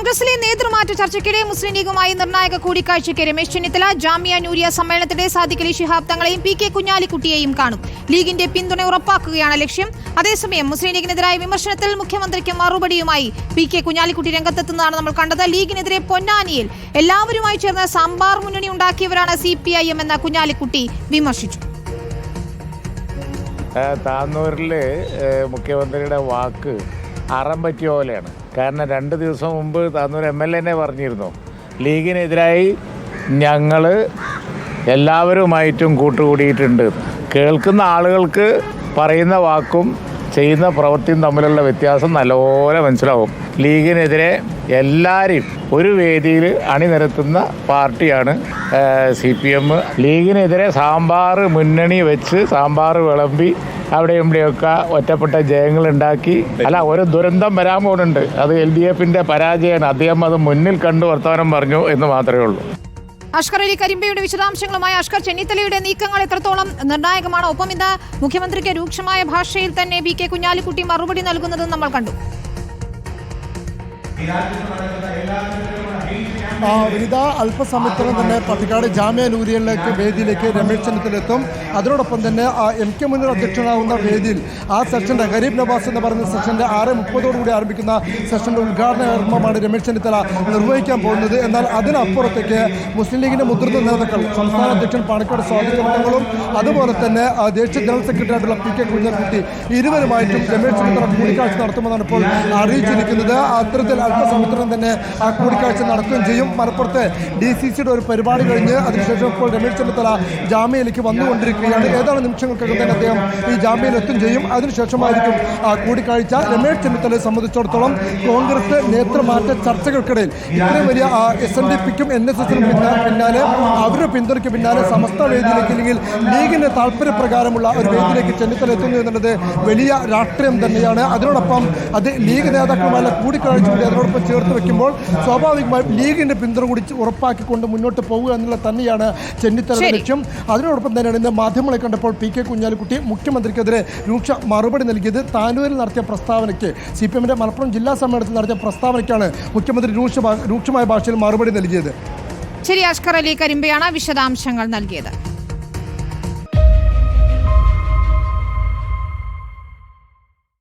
കോൺഗ്രസിലെ നേതൃമാറ്റ ചർച്ചയ്ക്കിടെ മുസ്ലിം ലീഗുമായി നിർണായക കൂടിക്കാഴ്ചയ്ക്ക് രമേശ് ചെന്നിത്തല ജാമിയ നൂരിയ സമ്മേളനത്തിലെ സാദിഖ് അലി ശിഹാബ് തങ്ങളെയും പി കെ കുഞ്ഞാലിക്കുട്ടിയെയും കാണും. ലീഗിന്റെ പിന്തുണ ഉറപ്പാക്കുകയാണ് ലക്ഷ്യം. അതേസമയം മുസ്ലിം ലീഗിനെതിരായ വിമർശനത്തിൽ മുഖ്യമന്ത്രിക്ക് മറുപടിയുമായി പി കെ കുഞ്ഞാലിക്കുട്ടി രംഗത്തെത്തുന്നതാണ് നമ്മൾ കണ്ടത്. ലീഗിനെതിരെ പൊന്നാനിയിൽ എല്ലാവരുമായി ചേർന്ന് സാമ്പാർ മുന്നണി ഉണ്ടാക്കിയവരാണ് CPIM എന്ന കുഞ്ഞാലിക്കുട്ടി വിമർശിച്ചു. താന്നൂരില് മുഖ്യമന്ത്രിയുടെ വാക്ക് അറം പറ്റിയ പോലെയാണ്. കാരണം 2 ദിവസം മുമ്പ് താന്നൂർ MLA പറഞ്ഞിരുന്നു, ലീഗിനെതിരായി ഞങ്ങൾ എല്ലാവരുമായിട്ടും കൂട്ടുകൂടിയിട്ടുണ്ട്. കേൾക്കുന്ന ആളുകൾക്ക് പറയുന്ന വാക്കും ചെയ്യുന്ന പ്രവൃത്തിയും തമ്മിലുള്ള വ്യത്യാസം നല്ലപോലെ മനസ്സിലാവും. ലീഗിനെതിരെ എല്ലാവരെയും ഒരു വേദിയിൽ അണിനിരത്തുന്ന പാർട്ടിയാണ് CPM. ലീഗിനെതിരെ സാമ്പാർ മുന്നണി വെച്ച് സാമ്പാർ വിളമ്പി അവിടെയും ഇവിടെയൊക്കെ ഒറ്റപ്പെട്ട ജയങ്ങളുണ്ടാക്കി ഒരു ദുരന്തം വരാൻ പോകുന്നുണ്ട്. അത് LDFന്റെ പരാജയമാണ്. അദ്ദേഹം അത് മുന്നിൽ കണ്ടു വർത്തമാനം പറഞ്ഞു എന്ന് മാത്രമേ ഉള്ളൂ. അഷ്കർ അലി കരിമ്പയുടെ വിശദാംശങ്ങളുമായി അഷ്കർ, ചെന്നിത്തലയുടെ നീക്കങ്ങൾ എത്രത്തോളം നിർണായകമാണ്? ഒപ്പം ഇന്ന് മുഖ്യമന്ത്രിക്ക് രൂക്ഷമായ ഭാഷയിൽ തന്നെ പി കെ കുഞ്ഞാലിക്കുട്ടി മറുപടി നൽകുന്നതും നമ്മൾ കണ്ടു. വിനിത, അല്പസമയത്തിനും തന്നെ പട്ടിക്കാട് ജാമിയ നൂരിയയിലേക്ക് വേദിയിലേക്ക് രമേശ് ചെന്നിത്തല എത്തും. അതിനോടൊപ്പം തന്നെ MK മുന്നീർ അധ്യക്ഷനാവുന്ന വേദിയിൽ ആ സെഷന്റെ ഗരീബ് നവാസ് എന്ന് പറയുന്ന സെഷന്റെ 6:30 ആരംഭിക്കുന്ന സെഷന്റെ ഉദ്ഘാടന കർമ്മമാണ് രമേശ് ചെന്നിത്തല നിർവഹിക്കാൻ പോകുന്നത്. എന്നാൽ അതിനപ്പുറത്തേക്ക് മുസ്ലിം ലീഗിന്റെ മുതിർന്ന നേതാക്കൾ, സംസ്ഥാന അധ്യക്ഷൻ പാണക്കാട് സ്വാഗതങ്ങളും അതുപോലെ തന്നെ ദേശീയ ജനറൽ സെക്രട്ടറി ആയിട്ടുള്ള പി കെ കുഞ്ഞാലിക്കുട്ടി ഇരുവരുമായിട്ടും രമേശ് ചെന്നിത്തല കൂടിക്കാഴ്ച നടത്തുമെന്നാണ് ഇപ്പോൾ അറിയിച്ചിരിക്കുന്നത്. അത്തരത്തിൽ അല്പസമയത്തിനും തന്നെ ആ കൂടിക്കാഴ്ച നടത്തുകയും ചെയ്യും. മലപ്പുറത്തെ DCCയുടെ ഒരു പരിപാടി കഴിഞ്ഞ് അതിനുശേഷം ഇപ്പോൾ രമേശ് ചെന്നിത്തല ജാമ്യയിലേക്ക് വന്നുകൊണ്ടിരിക്കുകയാണ്. ഏതാനും നിമിഷങ്ങൾക്കകം തന്നെ അദ്ദേഹം ഈ ജാമ്യയിൽ എത്തും ചെയ്യും. അതിനുശേഷമായിരിക്കും ആ കൂടിക്കാഴ്ച. രമേശ് ചെന്നിത്തലയെ സംബന്ധിച്ചിടത്തോളം കോൺഗ്രസ് നേതൃമാറ്റ ചർച്ചകൾക്കിടയിൽ ഇത്രയും വലിയ SNDPക്കും NSSനും പിന്നാലെ അവരുടെ പിന്തുണയ്ക്ക് പിന്നാലെ സമസ്ത വേദിയിലേക്ക് അല്ലെങ്കിൽ ലീഗിന്റെ താല്പര്യപ്രകാരമുള്ള ഒരു വേദിയിലേക്ക് ചെന്നിത്തല എത്തുന്നു എന്നുള്ളത് വലിയ രാഷ്ട്രീയം തന്നെയാണ്. അതിനോടൊപ്പം അത് ലീഗ് നേതാക്കളുമായുള്ള കൂടിക്കാഴ്ച കൂടി അതിനോടൊപ്പം ചേർത്ത് വെക്കുമ്പോൾ സ്വാഭാവികമായും ലീഗിന്റെ പിന്തുണ കൂടി ഉറപ്പാക്കിക്കൊണ്ട് മുന്നോട്ട് പോകുക എന്നുള്ളത് തന്നെയാണ് ചെന്നിത്തലയുടെ ലക്ഷ്യം. അതിനോടൊപ്പം തന്നെയാണ് ഇന്ന് മാധ്യമങ്ങളെ കണ്ടപ്പോൾ പി കെ കുഞ്ഞാലിക്കുട്ടി മുഖ്യമന്ത്രിക്കെതിരെ രൂക്ഷ മറുപടി നൽകിയത്. താനൂരിൽ നടത്തിയ പ്രസ്താവനയ്ക്ക് CPMന്റെ മലപ്പുറം ജില്ലാ സമ്മേളനത്തിൽ നടത്തിയ പ്രസ്താവനയ്ക്കാണ് മുഖ്യമന്ത്രി രൂക്ഷമായ ഭാഷയിൽ മറുപടി നൽകിയത്. ശരി, അഷ്കർ അലി കരിമ്പയാണ് വിശദാംശങ്ങൾ നൽകിയത്.